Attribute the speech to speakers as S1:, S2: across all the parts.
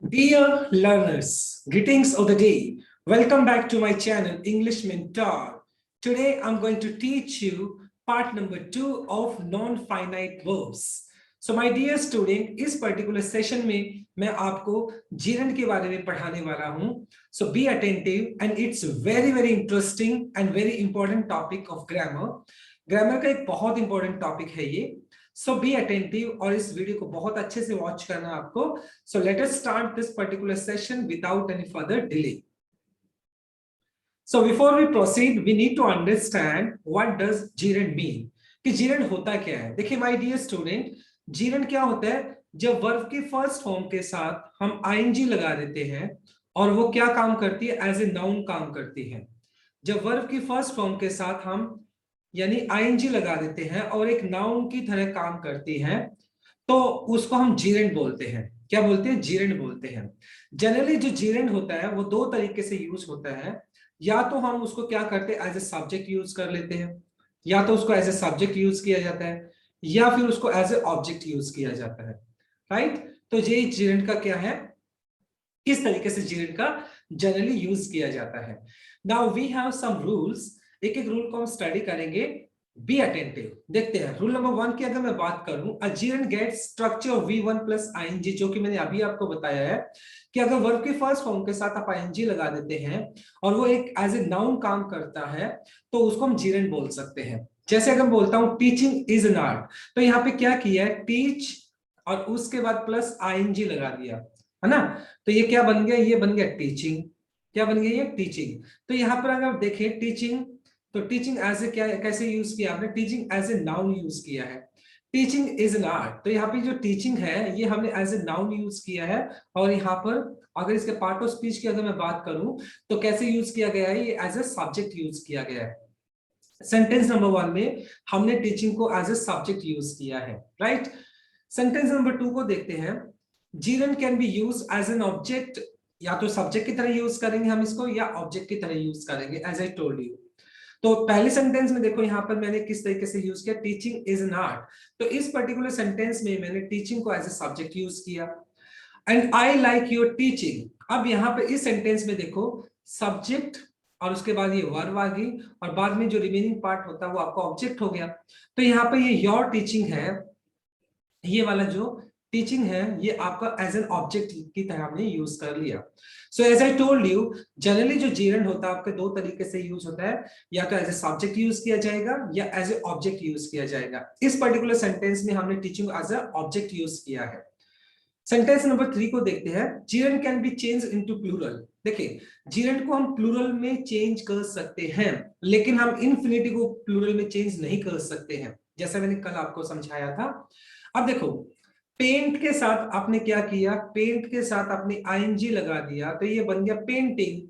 S1: Dear learners, greetings of the day. Welcome back to my channel, English Mentor. Today, I'm going to teach you part number 2 of non-finite verbs. So my dear student, इस particular session में मैं आपको gerund के बारे में पढ़ाने वाला हूँ. So be attentive and it's very interesting and very important topic of grammar. Grammar का एक बहुत important topic है ये. So be attentive और इस वीडियो को बहुत अच्छे से वॉच करना आपको. So let us start this particular session without any further delay. So before we proceed, we need to understand what does gerund mean. कि gerund होता क्या है? देखिए my dear student, gerund क्या होता है? जब वर्ब के फर्स्ट फॉर्म के साथ हम ing लगा देते हैं और वो क्या काम करती है? एज ए नाउन काम करती है. जब वर्ब की फर्स्ट फॉर्म के साथ हम यानी ing लगा देते हैं और एक नाउन की तरह काम करती है तो उसको हम gerund बोलते हैं. क्या बोलते हैं? gerund बोलते हैं. जनरली जो gerund होता है वो दो तरीके से यूज होता है. या तो हम उसको क्या करते हैं? एज ए सब्जेक्ट यूज कर लेते हैं, या तो उसको एज ए सब्जेक्ट यूज किया जाता है, या फिर उसको एज ए ऑब्जेक्ट यूज किया जाता है. राइट? तो ये gerund का क्या है, किस तरीके से gerund का जनरली यूज किया जाता है. Now we have some rules. एक एक रूल को हम स्टडी करेंगे. Be attentive. देखते हैं रूल नंबर 1 की अगर मैं बात करूं, a gerund gets structure v1 plus ing, जो कि मैंने अभी आपको बताया है कि अगर वर्ब के फर्स्ट फॉर्म के साथ आप ing लगा देते हैं और वो एक एज ए नाउन काम करता है तो उसको हम gerund बोल सकते हैं. जैसे अगर मैं बोलता हूं टीचिंग इज एन आर्ट, तो यहाँ पे क्या किया है? टीच और उसके बाद प्लस ing लगा दिया, है ना. तो ये क्या बन गया? ये बन गया टीचिंग. क्या बन गया? ये टीचिंग. तो यहाँ पर अगर देखें टीचिंग, तो टीचिंग एज ए क्या कैसे यूज किया आपने? Teaching as a noun use किया है. टीचिंग इज एन आर्ट, तो यहाँ पे जो टीचिंग है ये हमने एज ए नाउन यूज किया है. और यहाँ पर अगर इसके पार्ट ऑफ स्पीच की अगर मैं बात करूं तो कैसे यूज किया गया है? ये एज ए सब्जेक्ट यूज किया गया है. सेंटेंस नंबर 1 में हमने टीचिंग को एज ए सब्जेक्ट यूज किया है. राइट? सेंटेंस नंबर 2 को देखते हैं. gerund can be use as an object. या तो सब्जेक्ट की तरह यूज करेंगे हम इसको, या ऑब्जेक्ट की तरह यूज करेंगे, एज आई टोल्ड यू. तो पहले सेंटेंस में देखो यहाँ पर मैंने किस तरीके से यूज किया, टीचिंग इज एन आर्ट. तो इस पर्टिकुलर सेंटेंस में मैंने टीचिंग को एज ए सब्जेक्ट यूज किया. And I like your teaching. अब यहाँ पे इस सेंटेंस में देखो सब्जेक्ट और उसके बाद ये वर्ब आ गई और बाद में जो रिमेनिंग पार्ट होता है वो आपका ऑब्जेक्ट हो गया. तो यहाँ पे ये योर टीचिंग है, ये वाला जो टीचिंग है ये आपका एज एन ऑब्जेक्ट की तरह हमने यूज कर लिया. So as I told you, generally जो gerund होता है आपके दो तरीके से यूज होता है. या तो एज ए सब्जेक्ट यूज किया जाएगा या एज ए ऑब्जेक्ट यूज किया जाएगा. इस पर्टिकुलर सेंटेंस में हमने teaching as a object use किया है. सेंटेंस नंबर 3 को देखते हैं. gerund can be change into plural. देखिए gerund को हम प्लूरल में चेंज कर सकते हैं, लेकिन हम इन्फिनिटी को प्लूरल में चेंज नहीं कर सकते हैं, जैसा मैंने कल आपको समझाया था. अब देखो पेंट के साथ आपने क्या किया? पेंट के साथ आपने ing लगा दिया तो ये बन गया पेंटिंग.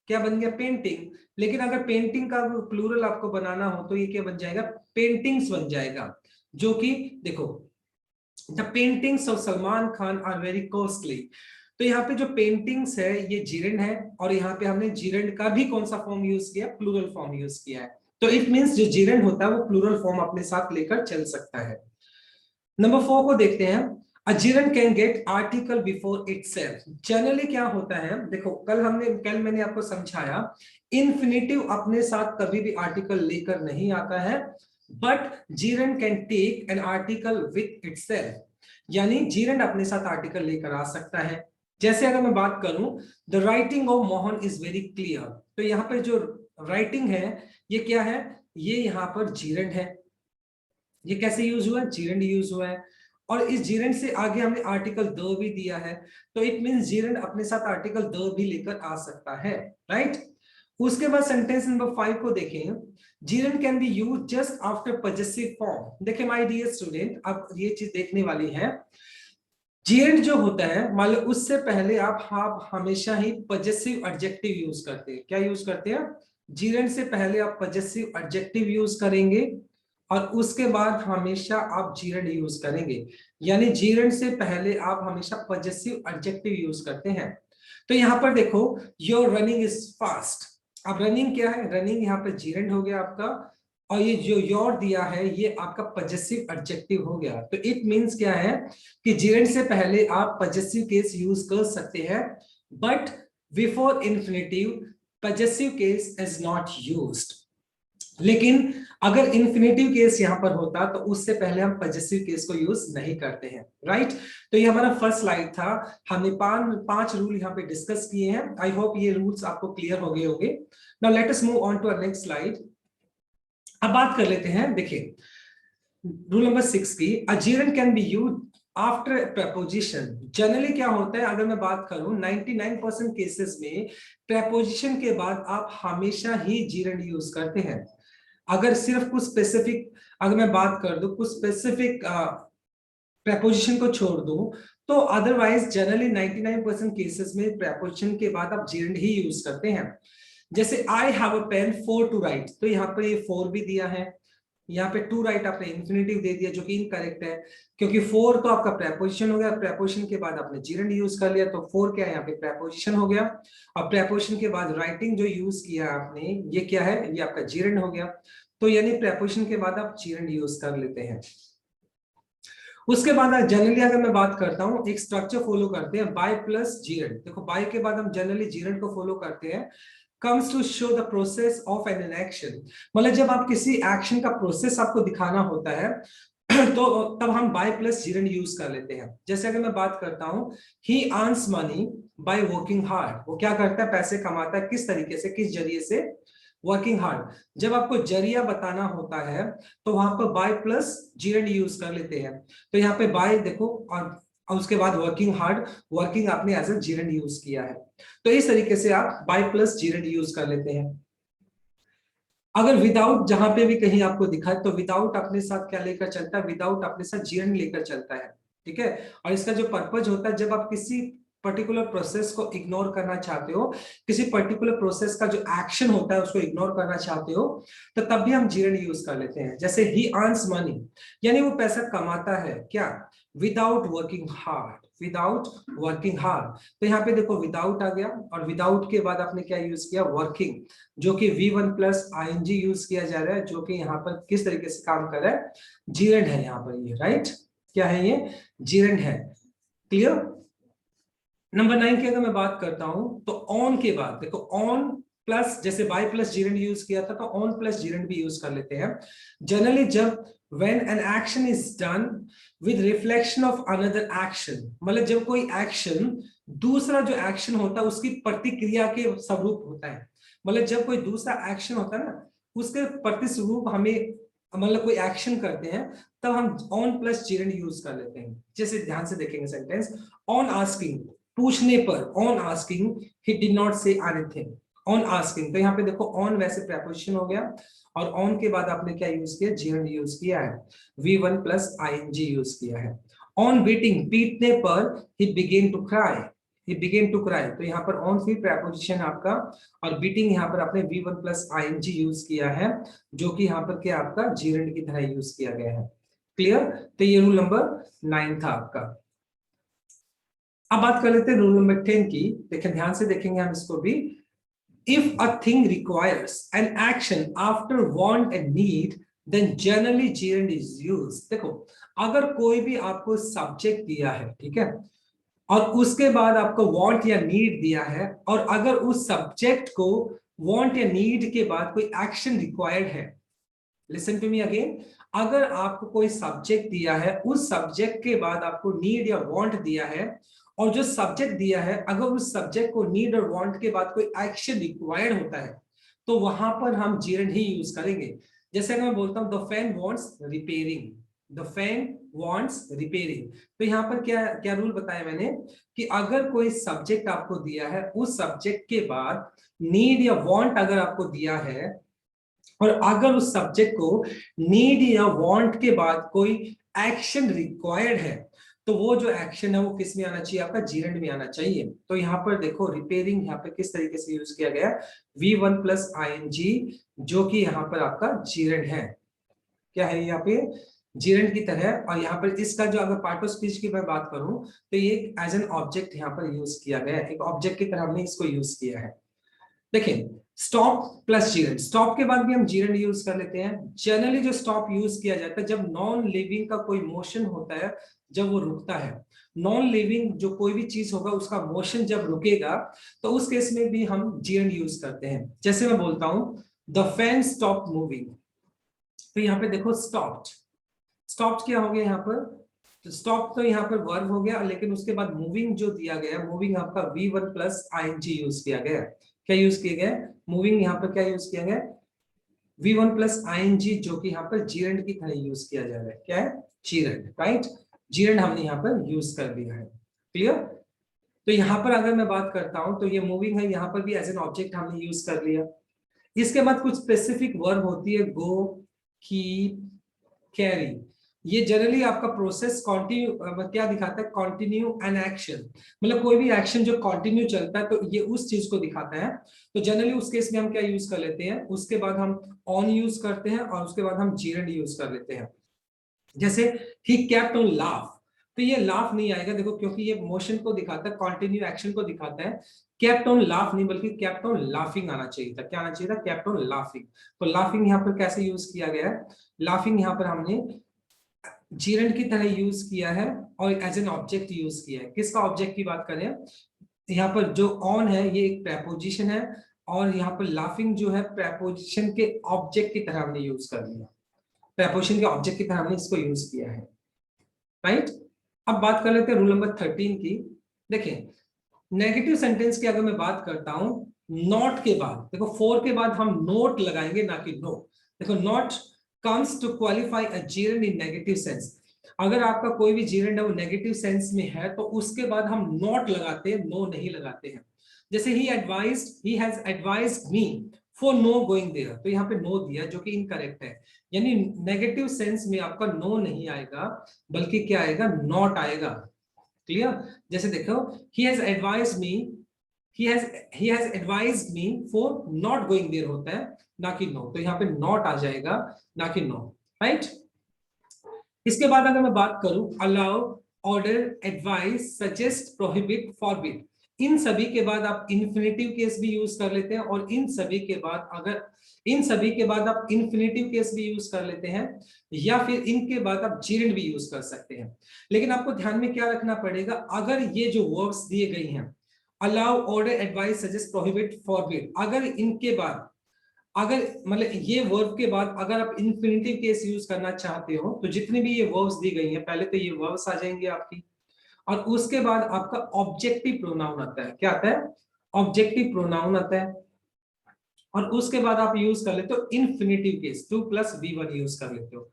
S1: क्या बन गया? पेंटिंग. लेकिन अगर पेंटिंग का प्लूरल आपको बनाना हो तो ये क्या बन जाएगा? पेंटिंग्स बन जाएगा. जो कि देखो the paintings of Salman Khan are very costly. तो यहाँ पे जो पेंटिंग्स है ये gerund है और यहाँ पे हमने gerund का भी कौन सा फॉर्म यूज किया? प्लूरल फॉर्म यूज किया है. तो इट मींस जो gerund होता है वो प्लूरल फॉर्म अपने साथ लेकर चल सकता है. नंबर 4 को देखते हैं. A gerund can get article before itself. Generally क्या होता है? देखो कल मैंने आपको समझाया इन्फिनेटिव अपने साथ कभी भी आर्टिकल लेकर नहीं आता है, but gerund can take an article with itself. यानी gerund अपने साथ आर्टिकल लेकर आ सकता है. जैसे अगर मैं बात करूं the writing of Mohan is very clear, तो यहाँ पर जो राइटिंग है ये क्या है? ये यहाँ पर gerund है. ये कैसे यूज हुआ? gerund यूज हुआ है. और इस gerund से आगे हमने आर्टिकल द भी दिया है, तो इट मींस gerund अपने साथ आर्टिकल द भी लेकर आ सकता है. राइट? उसके बाद सेंटेंस नंबर 5 को देखें. gerund can be used just after possessive form. देखिए माय डियर स्टूडेंट, अब ये चीज देखने वाली है. gerund जो होता है मान लो उससे पहले आप हमेशा ही पजेसिव एडजेक्टिव यूज करते हैं. क्या यूज करते हैं? gerund से पहले आप पजेसिव एडजेक्टिव यूज करेंगे और उसके बाद हमेशा आप gerund यूज करेंगे. यानी gerund से पहले आप हमेशा पजेसिव एडजेक्टिव यूज करते हैं. तो यहाँ पर देखो योर रनिंग इज फास्ट. अब रनिंग क्या है? रनिंग यहाँ पर gerund हो गया आपका और ये जो योर दिया है ये आपका पजेसिव एडजेक्टिव हो गया। तो इट मींस क्या है कि जेरेंड से पहले आप पजेसिव केस यूज कर सकते हैं, but before infinitive possessive case is not used. लेकिन अगर इन्फिनेटिव केस यहां पर होता तो उससे पहले हम पजेसिव केस को यूज नहीं करते हैं, राइट। तो ये हमारा फर्स्ट स्लाइड था। हमने पांच रूल यहाँ पे डिस्कस किए हैं। आई होप ये रूल्स आपको क्लियर हो गए होंगे। Now let us move on to our next slide. अब बात कर लेते हैं, देखिए रूल नंबर 6 की, a gerund can be used after preposition. Generally क्या होता है, अगर मैं बात करूं 99% केसेस में प्रपोजिशन के बाद आप हमेशा ही जेरेंड यूज करते हैं। अगर सिर्फ कुछ स्पेसिफिक, अगर मैं बात कर दूं कुछ स्पेसिफिक प्रपोजिशन को छोड़ दूं, तो अदरवाइज जनरली 99% केसेस में प्रपोजिशन के बाद आप जेरेंड ही यूज करते हैं। जैसे I have a pen for to write, तो यहाँ पर ये फॉर भी दिया है, यहाँ पे टू राइट आपने इंफिनिटिव दे दिया जो कि इनकरेक्ट है, क्योंकि फोर तो आपका प्रपोजिशन हो गया, प्रपोजिशन के बाद आपने जेरेंड यूज कर लिया, तो फोर क्या है यहाँ पे प्रपोजिशन हो गया। और प्रपोजिशन के बाद राइटिंग जो यूज किया आपने, ये क्या है, ये आपका जेरेंड हो गया। तो यानी प्रपोजिशन के बाद आप जेरेंड यूज कर लेते हैं। उसके बाद जनरली अगर मैं बात करता हूं, एक स्ट्रक्चर फॉलो करते हैं, बाय प्लस जेरेंड। देखो बाय के बाद हम जनरली जेरेंड को फॉलो करते हैं, comes to show the process of an action। मतलब जब आप किसी एक्शन का प्रोसेस आपको दिखाना होता है तो तब हम बाय प्लस जेरेंड यूज कर लेते हैं। जैसे अगर मैं बात करता हूं, ही earns money by working hard, वो क्या करता है, पैसे कमाता है, किस तरीके से, किस जरिए से, वर्किंग हार्ड। जब आपको जरिया बताना होता है तो वहां पर बाय प्लस जेरेंड यूज कर लेते हैं। तो यहाँ पे बाय देखो, और उसके बाद वर्किंग हार्ड, वर्किंग आपने एज अ जेरेंड यूज किया है। तो इस तरीके से आप बाय प्लस जेरेंड यूज कर लेते हैं। अगर विदाउट जहां पे भी कहीं आपको दिखा है, तो विदाउट अपने साथ क्या लेकर चलता है, विदाउट अपने साथ जेरेंड लेकर चलता है, ठीक है। और इसका जो पर्पज होता है, जब आप किसी पर्टिकुलर प्रोसेस को इग्नोर करना चाहते हो, किसी पर्टिकुलर प्रोसेस का जो एक्शन होता है उसको इग्नोर करना चाहते हो, तो तब भी हम जेरेंड यूज कर लेते हैं। जैसे ही अर्न्स मनी, यानी वो पैसा कमाता है क्या, without working hard, without working hard. तो यहाँ पे देखो विदाउट आ गया, और विदाउट के बाद आपने क्या यूज किया, वर्किंग, जो कि V1 प्लस ING यूज किया जा रहा है, जो कि यहाँ पर किस तरीके से काम कर रहा है, जेरेंड है यहाँ पर ये, राइट। क्या है ये, जेरेंड है। क्लियर। नंबर 9 की अगर मैं बात करता हूं, तो ऑन के बाद देखो, ऑन प्लस, जैसे बाय प्लस जेरेंड यूज किया था, तो ऑन प्लस जेरेंड भी यूज कर लेते हैं। जनरली जब when an action is done with reflection of another action, मतलब जब कोई एक्शन दूसरा जो एक्शन होता है उसकी प्रतिक्रिया के स्वरूप होता है। मतलब जब कोई दूसरा एक्शन होता है ना, उसके प्रतिस्वरूप हमें, मतलब कोई एक्शन करते हैं, तब हम ऑन प्लस जेरेंड यूज कर लेते हैं। जैसे ध्यान से देखेंगे सेंटेंस, ऑन आस्किंग, पूछने पर, on asking he did not say anything, on asking. तो यहाँ पे देखो ऑन वैसे प्रपोजिशन हो गया, और ऑन के बाद आपने क्या यूज किया, जेरेंड यूज किया है, V1 प्लस ING यूज किया है। ऑन बीटिंग, पीटने पर ही began to cry, he began to cry। तो यहाँ पर ऑन फिर प्रपोजिशन आपका, और बीटिंग यहाँ पर आपने V1 प्लस ING यूज किया है, जो कि यहाँ पर क्या आपका जेरेंड की तरह यूज किया गया है। क्लियर। तो ये रूल नंबर 9 था आपका। अब बात कर लेते हैं रूल नंबर 10 की। देखिए ध्यान से देखेंगे हम इसको भी। If a thing requires an action after want and need, then generally gerund is used. देखो अगर कोई भी आपको सब्जेक्ट दिया है, ठीक है, और उसके बाद आपको वांट या नीड दिया है, और अगर उस सब्जेक्ट को वांट या नीड के बाद कोई एक्शन रिक्वायर्ड है, लिसन टू मी अगेन, अगर आपको कोई सब्जेक्ट दिया है, उस सब्जेक्ट के बाद आपको नीड या वांट दिया है, और जो सब्जेक्ट दिया है अगर उस सब्जेक्ट को नीड और वांट के बाद कोई एक्शन रिक्वायर्ड होता है, तो वहां पर हम जेरेंड ही यूज करेंगे। जैसे अगर मैं बोलता हूं the fan wants repairing, the fan wants repairing, तो यहाँ पर क्या क्या रूल बताया मैंने, कि अगर कोई सब्जेक्ट आपको दिया है, उस सब्जेक्ट के बाद नीड या वांट अगर आपको दिया है, और अगर उस सब्जेक्ट को नीड या वांट के बाद कोई एक्शन रिक्वायर्ड है, तो वो जो एक्शन है वो किस में आना चाहिए, आपका जेरेंड में आना चाहिए। तो यहाँ पर देखो रिपेयरिंग यहाँ पे किस तरीके से यूज किया गया, V1 प्लस ING, जो कि यहाँ पर आपका जेरेंड है। क्या है यहाँ पे, जेरेंड की तरह। और यहाँ पर इसका जो अगर पार्ट ऑफ स्पीच की मैं बात करूं, तो ये एज एन ऑब्जेक्ट यहाँ पर यूज किया गया है, एक ऑब्जेक्ट की तरह हमने इसको यूज किया है। देखिए स्टॉप प्लस जीरेंड, स्टॉप के बाद भी हम जीरेंड यूज कर लेते हैं। जनरली जो स्टॉप यूज किया जाता है जब नॉन लिविंग का कोई मोशन होता है, जब वो रुकता है, नॉन लिविंग जो कोई भी चीज होगा उसका मोशन जब रुकेगा तो उस केस में भी हम जीरेंड यूज करते हैं। जैसे मैं बोलता हूं द फैन स्टॉप मूविंग, तो यहाँ पे देखो स्टॉप्ड, स्टॉप्ड क्या हो गया यहाँ पर, तो स्टॉप तो यहाँ पर वर्ब हो गया, लेकिन उसके बाद मूविंग जो दिया गया, मूविंग आपका V1 प्लस ing यूज किया गया। क्या यूज किया गया, मूविंग यहाँ पर क्या यूज किया गया, V1 प्लस ing, जो कि यहाँ पर जीरेंड की तरह यूज किया जा रहा है। क्या है, जीरेंड, राइट, जीरेंड हमने यहाँ पर यूज कर दिया है। क्लियर। तो यहाँ पर अगर मैं बात करता हूं तो ये मूविंग है, यहाँ पर भी एज एन ऑब्जेक्ट हमने यूज कर लिया। इसके बाद कुछ स्पेसिफिक वर्ब होती है, गो, कीप, कैरी। ये जनरली आपका प्रोसेस कंटिन्यू क्या दिखाता है, कंटिन्यू एन एक्शन, मतलब कोई भी एक्शन जो कंटिन्यू चलता है तो ये उस चीज को दिखाता है। तो जनरली उस केस में हम क्या यूज कर लेते हैं, उसके बाद हम ऑन यूज करते हैं और उसके बाद हम जीरेंड यूज कर लेते हैं। जैसे ही केप्ट ऑन लाफ, तो ये लाफ नहीं आएगा देखो, क्योंकि ये मोशन को दिखाता है, कंटिन्यू एक्शन को दिखाता है। केप्ट ऑन लाफ नहीं बल्कि केप्ट ऑन लाफिंग आना चाहिए था। क्या आना चाहिए था, केप्ट ऑन लाफिंग। तो लाफिंग यहाँ पर कैसे यूज किया गया है, लाफिंग यहाँ पर हमने जीरेंड की तरह यूज किया है और एज एन ऑब्जेक्ट यूज किया है। किसका ऑब्जेक्ट की बात करें, यहाँ पर जो ऑन है ये एक प्रेपोजिशन है और यहाँ पर लाफिंग जो है प्रेपोजिशन के ऑब्जेक्ट की तरह हमने यूज कर लिया, प्रेपोजिशन के ऑब्जेक्ट की तरह हमने इसको यूज किया है, राइट। अब बात कर लेते हैं रूल नंबर 13 की। देखें, नेगेटिव सेंटेंस की अगर मैं बात करता हूं, नॉट के बाद देखो, फोर के बाद हम नोट लगाएंगे ना कि नो। देखो, not comes to qualify a gerund in negative sense. अगर आपका कोई भी जीरेंड है वो नेगेटिव सेंस में है तो उसके बाद हम नॉट लगाते हैं, नो नहीं लगाते हैं। जैसे he has advised me for no going there, तो यहाँ पे नो दिया जो कि इनकरेक्ट है। यानी नेगेटिव सेंस में आपका नो नहीं आएगा बल्कि क्या आएगा, नॉट आएगा। क्लियर। जैसे देखो, he has advised me, he has advised me for not going there होता है ना कि नो, तो यहाँ पे नॉट आ जाएगा ना कि नो, राइट। इसके बाद अगर मैं बात करूं, allow, order, advice, suggest, prohibit, forbid, इन सभी के बाद आप इन्फिनेटिव केस भी यूज कर लेते हैं और इन सभी के बाद आप इन्फिनेटिव केस भी यूज कर लेते हैं या फिर इनके बाद आप जीरेंड भी यूज कर सकते हैं। लेकिन आपको ध्यान में क्या रखना पड़ेगा, अगर ये जो वर्ब्स दिए गए हैं, allow, order, advice, suggest, prohibit, forbid, अगर इनके बाद, अगर मतलब ये वर्ब के बाद अगर आप इन्फिनिटिव केस यूज करना चाहते हो तो जितनी भी ये वर्ब्स दी गई हैं, पहले तो ये वर्ब्स आ जाएंगे आपकी और उसके बाद आपका ऑब्जेक्टिव प्रोनाउन आता है। क्या आता है, ऑब्जेक्टिव प्रोनाउन आता है और उसके बाद आप यूज कर लेते हो infinitive case, 2 plus V1 use कर लेते हो।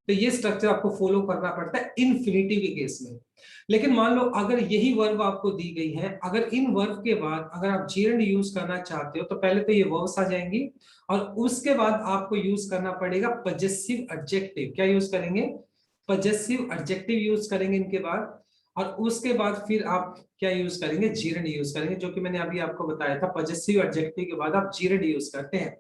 S1: तो ये स्ट्रक्चर आपको फॉलो करना पड़ता है इन्फिनिटिव के केस में। लेकिन मान लो अगर यही वर्ब आपको दी गई है, अगर इन वर्ब के बाद अगर आप जीरेंड यूज करना चाहते हो तो पहले तो ये वर्ब्स आ जाएंगी और उसके बाद आपको यूज करना पड़ेगा पजेसिव एडजेक्टिव। क्या यूज करेंगे, पजेसिव एडजेक्टिव यूज करेंगे इनके बाद और उसके बाद फिर आप क्या यूज करेंगे, जीरेंड यूज करेंगे, जो कि मैंने अभी आपको बताया था, पजेसिव एडजेक्टिव के बाद आप जीरेंड यूज करते हैं।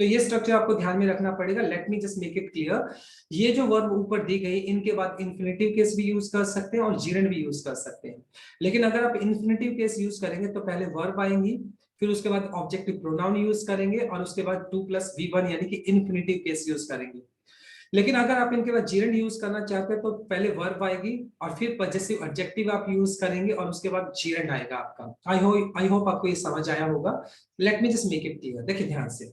S1: तो ये स्ट्रक्चर आपको ध्यान में रखना पड़ेगा। Let me just make it clear, ये जो वर्ब ऊपर दी गई इनके बाद इन्फिनेटिव केस भी यूज कर सकते हैं और जीरेंड भी यूज कर सकते हैं। लेकिन अगर आप इन्फिनेटिव केस यूज करेंगे तो पहले वर्ब आएंगी, फिर उसके बाद ऑब्जेक्टिव प्रोनाउन यूज करेंगे और उसके बाद 2 प्लस V1 यानी कि इन्फिनेटिव केस यूज करेंगे। लेकिन अगर आप इनके बाद जीरेंड यूज करना चाहते हैं तो पहले वर्ब आएगी और फिर पजेसिव एडजेक्टिव आप यूज करेंगे और उसके बाद जीरेंड आएगा आपका। आई होप आपको ये समझ आया होगा। Let me just make it clear, देखिए ध्यान से।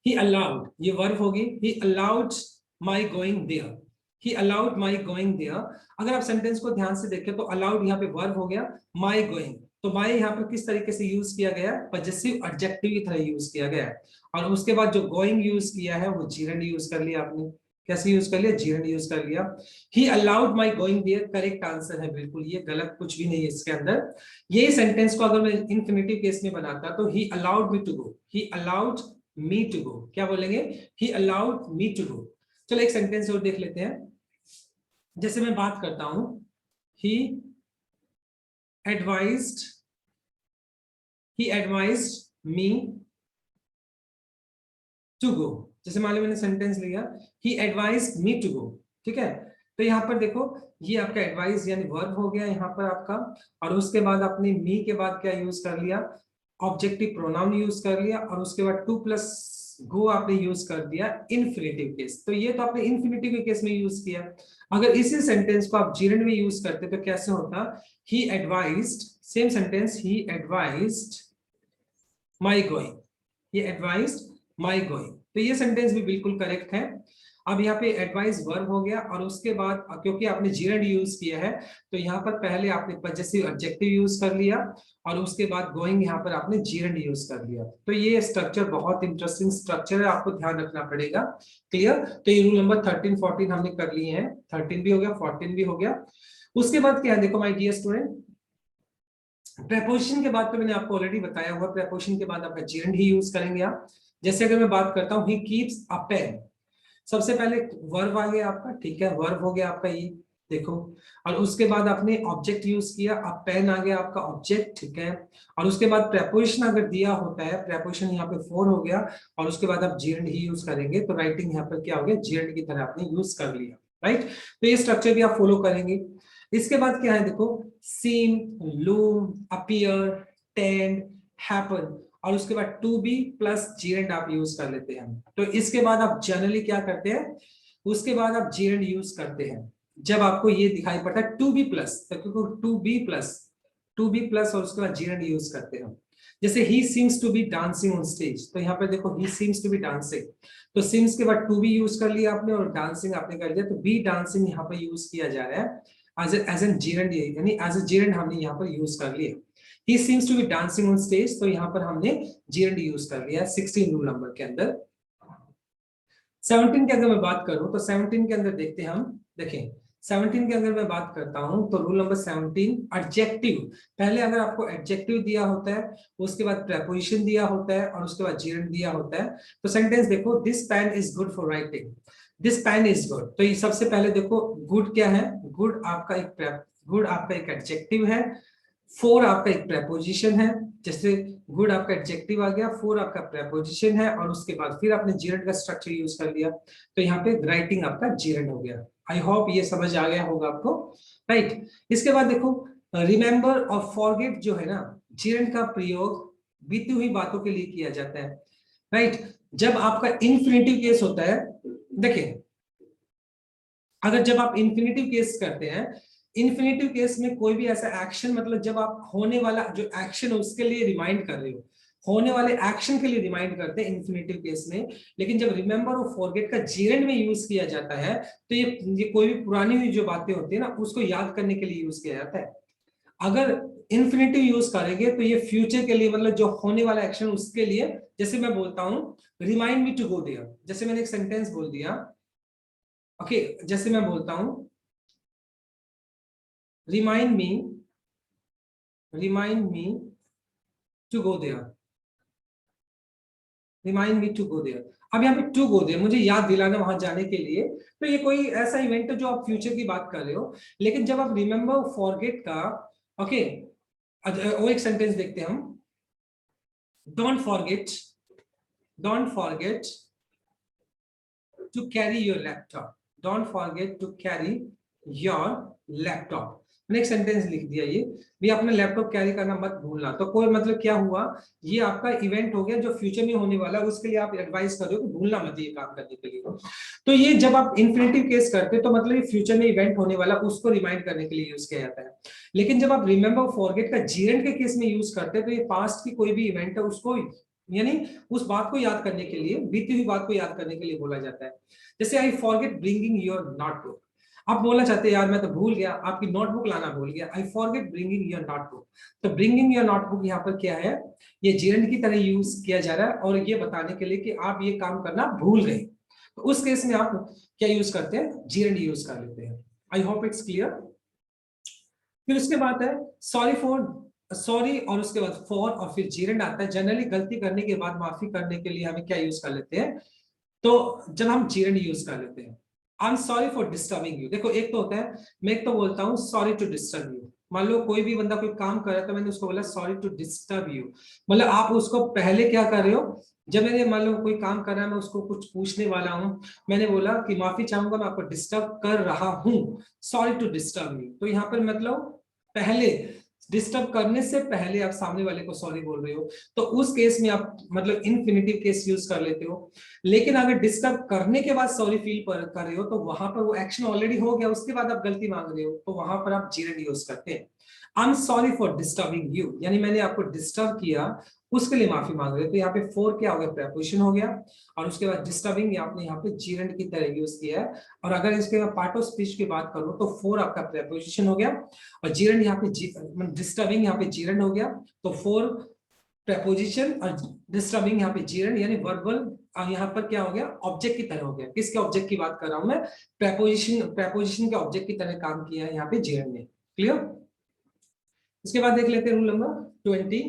S1: He allowed, ये वर्ब होगी, he allowed my going there, he allowed my going there। अगर आप सेंटेंस को ध्यान से देखें तो allowed यहाँ पे वर्ब हो गया, my going, तो my यहाँ पर किस तरीके से यूज किया गया, पजेसिव एडजेक्टिव की तरह यूज किया गया है और उसके बाद जो going यूज किया है वो जीरेंड यूज कर लिया आपने। कैसे यूज कर लिया, जीरेंड यूज कर लिया। He allowed my going there correct answer है, बिल्कुल ये गलत कुछ भी नहीं है इसके अंदर। यही सेंटेंस को अगर मैं इन्फिनिटिव केस में बनाता तो he allowed me to go, he allowed me to go, क्या बोलेंगे, he allowed me to go। चलो एक सेंटेंस और देख लेते हैं। जैसे मैं बात करता हूं, he advised me to go। जैसे मान लो मैंने सेंटेंस लिया, he advised me to go, ठीक है। तो यहाँ पर देखो, ये आपका एडवाइस यानी वर्ब हो गया यहाँ पर आपका और उसके बाद आपने मी के बाद क्या यूज कर लिया, ऑब्जेक्टिव प्रोनाउन यूज कर लिया और उसके बाद टू प्लस गो आपने यूज कर दिया इन्फिनिटिव केस। तो ये तो आपने इन्फिनिटिव के केस में यूज किया। अगर इसी सेंटेंस को आप जीरेंड में यूज करते तो कैसे होता? ही एडवाइज्ड, सेम सेंटेंस, ही एडवाइज्ड माई गोइंग, ये एडवाइज्ड माई गोइंग। तो ये सेंटेंस भी बिल्कुल करेक्ट है। अब यहाँ पे एडवाइस वर्ब हो गया और उसके बाद क्योंकि आपने जीरेंड यूज किया है तो यहाँ पर पहले आपने पजेसिव एडजेक्टिव यूज कर लिया और उसके बाद गोइंग यहाँ पर आपने जीरेंड यूज कर लिया। तो ये स्ट्रक्चर बहुत इंटरेस्टिंग स्ट्रक्चर है, आपको ध्यान रखना पड़ेगा। क्लियर? तो ये रूल नंबर 13 14 हमने कर लिए हैं, 13 भी हो गया, 14 भी हो गया। उसके बाद क्या है देखो माय डियर स्टूडेंट, प्रेपोजिशन के बाद तो मैंने आपको ऑलरेडी बताया हुआ, प्रेपोजिशन के बाद आपका जीरेंड ही यूज करेंगे आप। जैसे अगर मैं बात करता हूँ ही कीप्स अ पेन, सबसे पहले वर्ब आ गया आपका, ठीक है, वर्ब हो गया आपका ये देखो। और उसके बाद आपने ऑब्जेक्ट यूज किया, अब पेन आ गया आपका ऑब्जेक्ट, ठीक है। और उसके बाद प्रेपोजिशन अगर दिया होता है, प्रेपोजिशन यहाँ पे फोर हो गया और उसके बाद आप जीरेंड ही यूज करेंगे तो राइटिंग यहाँ पर क्या हो गया, जीरेंड की तरह आपने यूज कर लिया, राइट। तो ये स्ट्रक्चर भी आप फॉलो करेंगे। इसके बाद क्या है देखो, सीम, लूम, अपीयर, टेंड, हैपन और उसके बाद टू बी प्लस जीरेंड आप यूज कर लेते हैं। तो इसके बाद आप जनरली क्या करते हैं, उसके बाद आप जीरेंड यूज करते हैं जब आपको ये दिखाई पड़ता है टू बी प्लस, तो टू बी प्लस और उसके बाद जीरेंड यूज करते हैं। जैसे he seems to be dancing on stage, तो यहाँ पे देखो he seems to be dancing, तो सीम्स के बाद टू बी यूज कर लिया आपने और डांसिंग आपने कर दिया, तो बी डांसिंग यहाँ पर यूज किया जा रहा है एज एन जीरेंड, यानी एज ए जीरेंड हमने यहाँ पर यूज कर लिया। He seems to be dancing on stage, तो यहाँ पर हमने जीरेंड यूज कर लिया 16 रूल नंबर के अंदर। 17 के अगर मैं बात करूं तो 17 के अंदर देखते हैं हम, देखें 17 के अगर मैं बात करता हूं तो रूल नंबर 17 एडजेक्टिव, पहले अगर आपको एडजेक्टिव दिया होता है उसके बाद प्रेपोजिशन दिया होता है और उसके बाद जीरेंड दिया होता है, तो सेंटेंस देखो, this pen is good for writing, this pen is good. तो ये सबसे पहले देखो गुड क्या है, गुड आपका एक एडजेक्टिव है, फोर आपका एक प्रेपोजिशन है, जैसे गुड आपका एडजेक्टिव आ गया, फोर आपका प्रेपोजिशन है और उसके बाद फिर आपने जीरेंड का स्ट्रक्चर यूज कर लिया, तो यहाँ पे राइटिंग आपका जीरेंड हो गया। आई होप ये समझ आ गया होगा आपको, राइट। इसके बाद देखो रिमेंबर और फॉरगेट जो है ना, जीरेंड का प्रयोग बीती हुई बातों के लिए किया जाता है, राइट। जब आपका इन्फिनिटिव केस होता है, देखिए अगर जब आप इन्फिनिटिव केस करते हैं, इन्फिनिटिव केस में कोई भी ऐसा एक्शन, मतलब जब आप होने वाला जो एक्शन है उसके लिए रिमाइंड कर रहे हो, होने वाले एक्शन के लिए रिमाइंड करते हैं इन्फिनिटिव केस में। लेकिन जब रिमेंबर और फॉरगेट का जीरेंड में यूज किया जाता है तो ये कोई भी पुरानी हुई जो बातें होती है ना उसको याद करने के लिए यूज किया जाता है। अगर इन्फिनिटिव यूज करेंगे तो ये फ्यूचर के लिए, मतलब जो होने वाला एक्शन उसके लिए, जैसे मैं बोलता हूं remind me to go there, जैसे मैंने एक सेंटेंस बोल दिया, ओके, जैसे मैं बोलता हूं remind me to go there, remind me to go there। अब यहाँ पे टू गो देयर मुझे याद दिलाना वहां जाने के लिए, तो ये कोई ऐसा इवेंट है जो आप फ्यूचर की बात कर रहे हो। लेकिन जब आप रिमेंबर फॉरगेट का, ओके, वो एक सेंटेंस देखते हैं हम, don't forget to carry your laptop, don't forget to carry your laptop। मैंने एक सेंटेंस लिख दिया, ये भी अपना लैपटॉप कैरी करना मत भूलना। तो कोई मतलब क्या हुआ, ये आपका इवेंट हो गया जो फ्यूचर में होने वाला है, उसके लिए आप एडवाइस कर रहे हो कि भूलना मत ये काम करने के लिए। तो ये जब आप इन्फिनिटिव केस करते हो तो मतलब ये फ्यूचर में इवेंट होने वाला उसको रिमाइंड करने के लिए यूज किया जाता है। लेकिन जब आप रिमेंबर फॉरगेट का जीरेंड के केस में यूज करते हैं तो ये पास्ट की कोई भी इवेंट है उसको, यानी उस बात को याद करने के लिए, बीती हुई बात को याद करने के लिए बोला जाता है। जैसे I forget bringing your notebook, आप बोलना चाहते हैं यार मैं तो भूल गया, आपकी नोटबुक लाना भूल गया, I forget bringing your notebook. तो ब्रिंगिंग योर नोटबुक यहाँ पर क्या है, ये जीरेंड की तरह यूज किया जा रहा है और ये बताने के लिए कि आप ये काम करना भूल गए, तो उस केस में आप क्या यूज करते हैं, जीरेंड यूज कर लेते हैं। I hope it's clear. फिर उसके बाद है सॉरी और उसके बाद फॉर और फिर जीरेंड आता है। जनरली गलती करने के बाद माफी करने के लिए हमें क्या यूज कर लेते हैं, तो जब हम जीरेंड यूज कर लेते हैं, I am sorry for disturbing you. देखो एक तो होता है, मैं एक तो बोलता हूँ सॉरी टू डिस्टर्ब यू, मान लो कोई भी बंदा कोई काम कर रहा है तो मैंने उसको बोला सॉरी टू डिस्टर्ब यू, मतलब आप उसको पहले क्या कर रहे हो, जब मैंने मान लो कोई काम कर रहा है मैं उसको कुछ पूछने वाला हूं, मैंने बोला कि माफी चाहूंगा मैं आपको डिस्टर्ब कर रहा हूं, सॉरी टू डिस्टर्ब यू। तो यहाँ पर मतलब पहले डिस्टर्ब करने से पहले आप सामने वाले को सॉरी बोल रहे हो तो उस केस में आप मतलब इन्फिनिटिव केस यूज कर लेते हो। लेकिन अगर डिस्टर्ब करने के बाद सॉरी फील कर रहे हो तो वहां पर वो एक्शन ऑलरेडी हो गया, उसके बाद आप गलती मांग रहे हो तो वहां पर आप जीरंड यूज करते हैं। I am sorry for disturbing you, यानी मैंने आपको डिस्टर्ब किया उसके लिए माफी मांग रहे हो। तो यहाँ पे फॉर क्या हो गया, प्रेपोजिशन हो गया, और उसके बाद डिस्टर्बिंग आपने यहाँ पे जीरंड की तरह यूज किया है। और अगर इसके पार्ट ऑफ स्पीच की बात करूं तो फॉर आपका प्रेपोजिशन हो गया और जीरंड यहाँ पे डिस्टर्बिंग यहाँ पे जीरंड हो गया। तो फॉर प्रेपोजिशन और डिस्टर्बिंग यहाँ पे जीरंड यानी वर्बल यहाँ पर क्या हो गया, ऑब्जेक्ट की तरह हो गया। किसके ऑब्जेक्ट की बात कर रहा हूं मैं, प्रेपोजिशन के ऑब्जेक्ट की तरह काम किया है यहाँ पे जीरंड ने। क्लियर। इसके बाद देख लेते हैं रूल नंबर 20।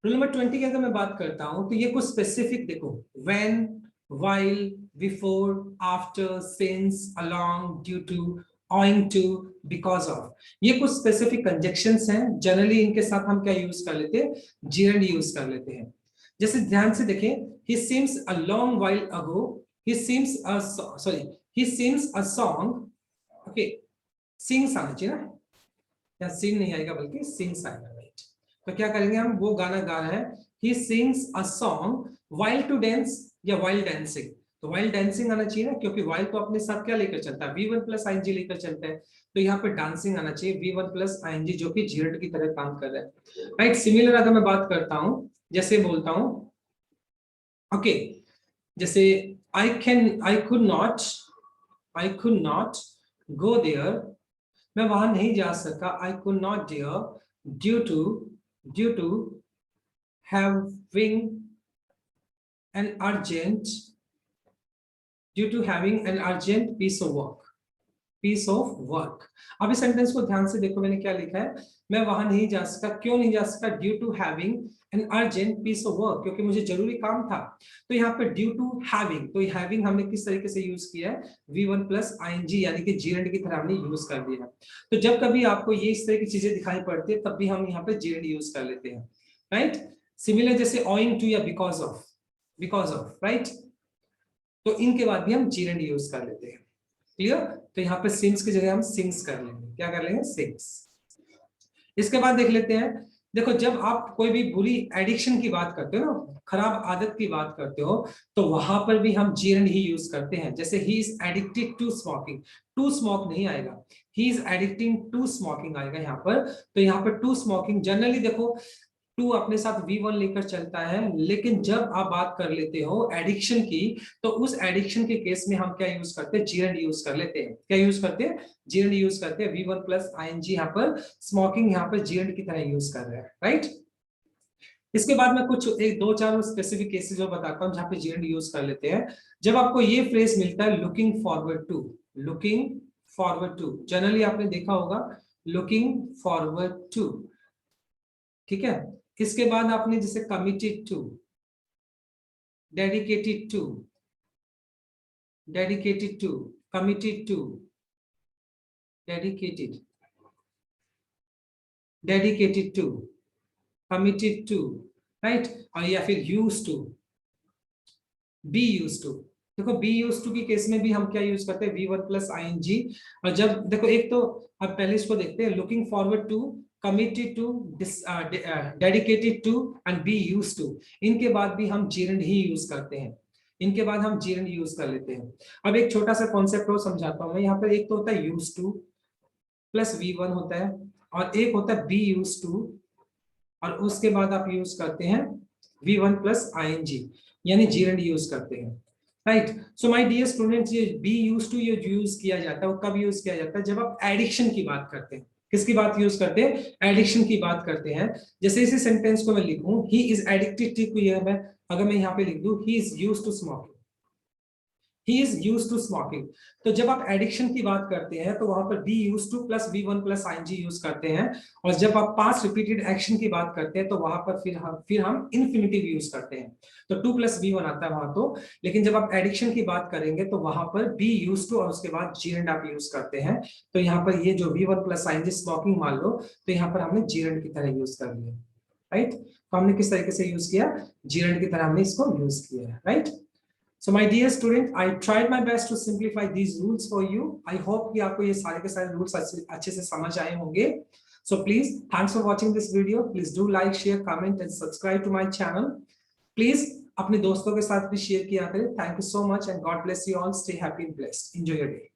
S1: रूल नंबर 20 की अगर मैं बात करता हूं तो ये कुछ स्पेसिफिक देखो, when, while, before, after, since, along, due to, owing to, because of, ये कुछ स्पेसिफिक कंजक्शंस हैं। जनरली इनके साथ हम क्या यूज कर लेते हैं, जीरंड यूज कर लेते हैं। जैसे ध्यान से देखें, he seems a long while ago, he seems a he sings a song, okay, sings आना चाहिए ना, या सिंग नहीं आएगा बल्कि सिंग्स आएगा, राइट। तो क्या करेंगे हम, वो गाना गा रहा है, he sings a song while to dance या while dancing। तो while dancing आना चाहिए ना, क्योंकि while तो अपने साथ क्या लेकर चलता है, V1 प्लस ing लेकर चलता है। तो यहाँ पे डांसिंग आना चाहिए, V1 प्लस ing, जो कि जीरंड की तरह काम कर रहा है, राइट। सिमिलर अगर मैं बात करता हूँ, जैसे बोलता हूँ, ओके, जैसे I could not go there, मैं वहां नहीं जा सका, I could not there due to having an urgent piece of work। अब इस सेंटेंस को ध्यान से देखो, मैंने क्या लिखा है, मैं वहां नहीं जा सका, क्यों नहीं जा सका, due to having an urgent piece of work, क्योंकि मुझे जरूरी काम था। तो यहाँ पे ड्यू टू हैविंग, तो हैविंग हमने किस तरीके से यूज किया है, V1 प्लस ing यानी कि जीरंड की तरह हमने यूज कर दिया। तो जब कभी आपको ये इस तरह की चीजें दिखाई पड़ती है तब भी हम यहाँ पे जीरंड यूज कर लेते हैं, राइट। सिमिलर जैसे owing to या बिकॉज ऑफ, राइट। तो इनके बाद भी हम जीरंड यूज कर लेते हैं। क्लियर। तो यहाँ पे सिंस की जगह हम सिंग्स कर लेंगे, क्या कर लेंगे, सिंग्स। इसके बाद देख लेते हैं, देखो जब आप कोई भी बुरी एडिक्शन की बात करते हो ना, खराब आदत की बात करते हो, तो वहां पर भी हम जीरंड ही यूज करते हैं। जैसे he is addicted to smoking, to smoke नहीं आएगा, he is addicting to smoking आएगा यहाँ पर। तो यहाँ पर टू स्मोकिंग, जनरली देखो टू अपने साथ V1 लेकर चलता है, लेकिन जब आप बात कर लेते हो एडिक्शन की, तो उस एडिक्शन के केस में हम क्या यूज करते हैं, जीरंड यूज कर लेते हैं। क्या यूज करते हैं, जीरंड यूज करते हैं। V1 प्लस ing यहाँ पर, स्मोकिंग यहाँ पर जीरंड की तरह यूज कर रहे हैं, राइट। इसके बाद मैं कुछ एक दो चार स्पेसिफिक केसेस जो बताता हूँ जहाँ पे जीरंड यूज कर लेते हैं। जब आपको ये फ्रेज मिलता है, लुकिंग फॉरवर्ड टू, जनरली आपने देखा होगा लुकिंग फॉरवर्ड टू, ठीक है। इसके बाद आपने जैसे committed to, dedicated to, committed to, dedicated to, committed to, right. और या फिर used to, be used to. देखो बी यूज्ड टू की केस में भी हम क्या यूज करते हैं, V1 प्लस ing। और जब देखो एक तो अब पहले इसको देखते हैं, looking forward to, committed to, dedicated to and be used to, इनके बाद भी हम जीरंड ही यूज करते हैं, इनके बाद हम जीरंड यूज कर लेते हैं। अब एक छोटा सा कॉन्सेप्ट और समझाता हूं मैं, यहाँ पर एक तो होता है यूज टू प्लस V1 होता है, और एक होता है बी यूज टू, और उसके बाद आप यूज करते हैं V1 प्लस ing, यानी जीरंड यूज करते हैं, right. So my dear students, ये बी यूज टू ये यूज किया जाता है, वो कब यूज किया जाता है, जब आप एडिक्शन की बात करते हैं। किसकी बात यूज करते हैं, एडिक्शन की बात करते हैं। जैसे इसी सेंटेंस को मैं लिखूं, ही इज एडिक्टेड टू, मैं अगर मैं यहाँ पे लिख दूं, he is used to smoking, he is used to smoking। तो जब आप एडिक्शन की बात करते हैं तो वहां पर be used to plus V1 plus ing use करते हैं। और जब आप पास्ट रिपीटेड एक्शन की बात करते हैं तो वहां पर फिर हम इन्फिनिटिव यूज करते हैं, तो 2 प्लस V1 आता है वहां तो। लेकिन जब आप एडिक्शन की बात करेंगे तो वहां पर be used to और उसके बाद जीरंड आप यूज करते हैं। तो यहाँ पर ये जो V1 प्लस ing स्मोकिंग मान लो, तो यहाँ पर हमने जीरंड की तरह यूज कर लिया, राइट। तो हमने किस तरीके से यूज किया, जीरंड की तरह हमने इसको यूज किया है, right. So my dear student, I tried my best to simplify these rules for you. I hope कि आपको ये सारे के सारे रूल्स अच्छे से समझ आए होंगे। So please, thanks for watching this video. Please do like, share, comment and subscribe to my channel. Please अपने दोस्तों के साथ भी शेयर किया करें. Thank you so much and God bless you all. Stay happy and blessed. Enjoy your day.